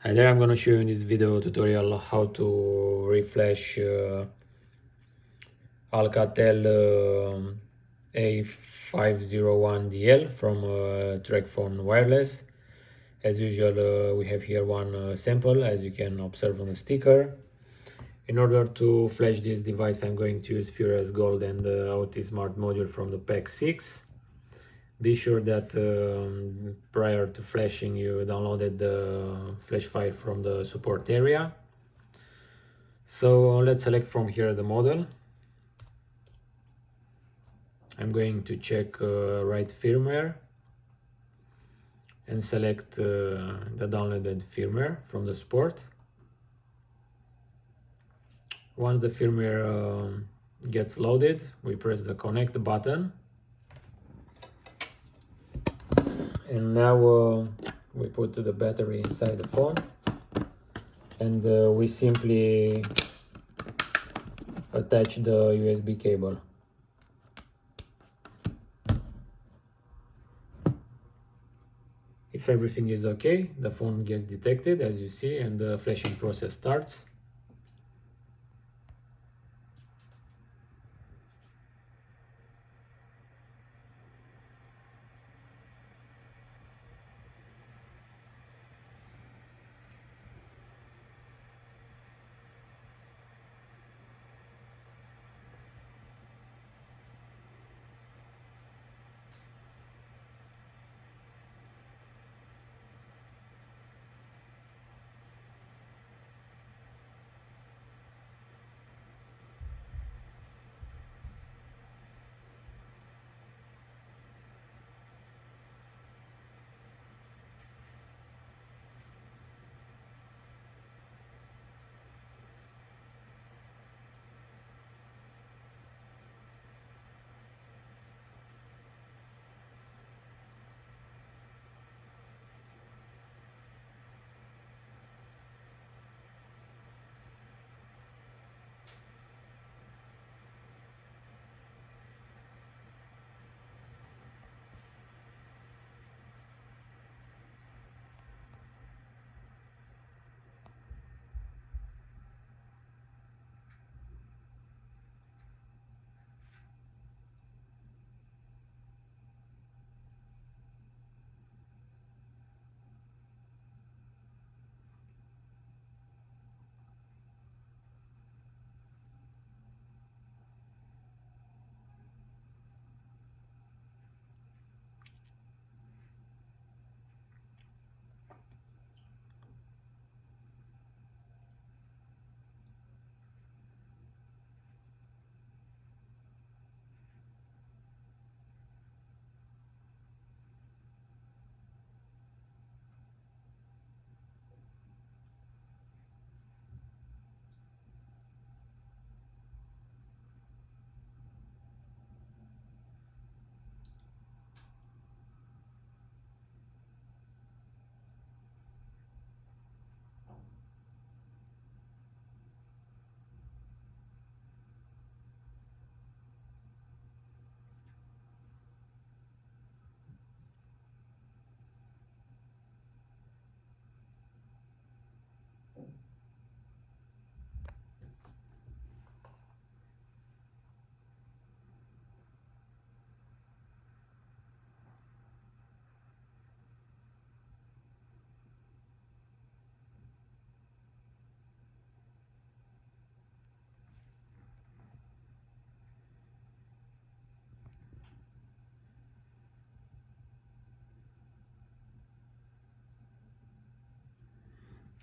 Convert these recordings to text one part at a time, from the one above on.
Hi there, I'm going to show you in this video tutorial how to reflash Alcatel A501Dl from Tracfone wireless. As usual, we have here one sample, as you can observe on the sticker. In order to flash this device, I'm going to use FuriouSGOLD and the OT Smart module from the pack 6. Be sure that prior to flashing you downloaded the flash file from the support area. So let's select from here the model. I'm going to check write firmware and select the downloaded firmware from the support. Once the firmware gets loaded, we press the connect button. And now we put the battery inside the phone, and we simply attach the USB cable. If everything is okay, the phone gets detected, as you see, and the flashing process starts.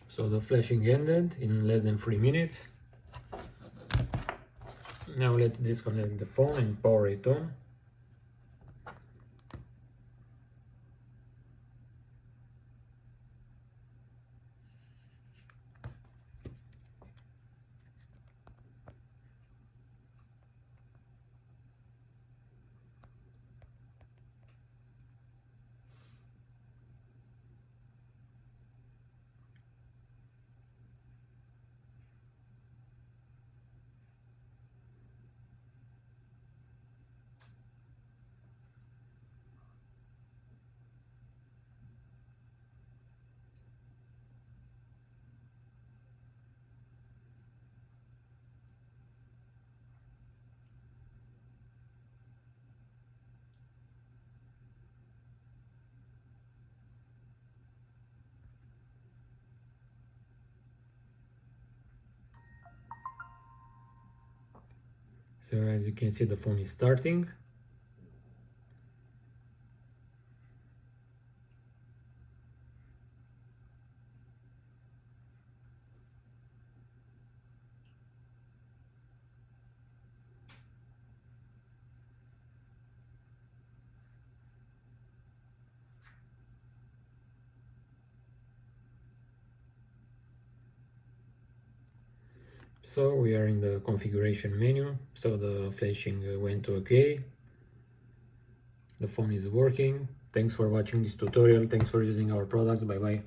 So the flashing ended in less than 3 minutes. Now let's disconnect the phone and power it on. So as you can see, the phone is starting. So we are in the configuration menu. So the flashing went to OK. The phone is working. Thanks for watching this tutorial. Thanks for using our products. Bye bye.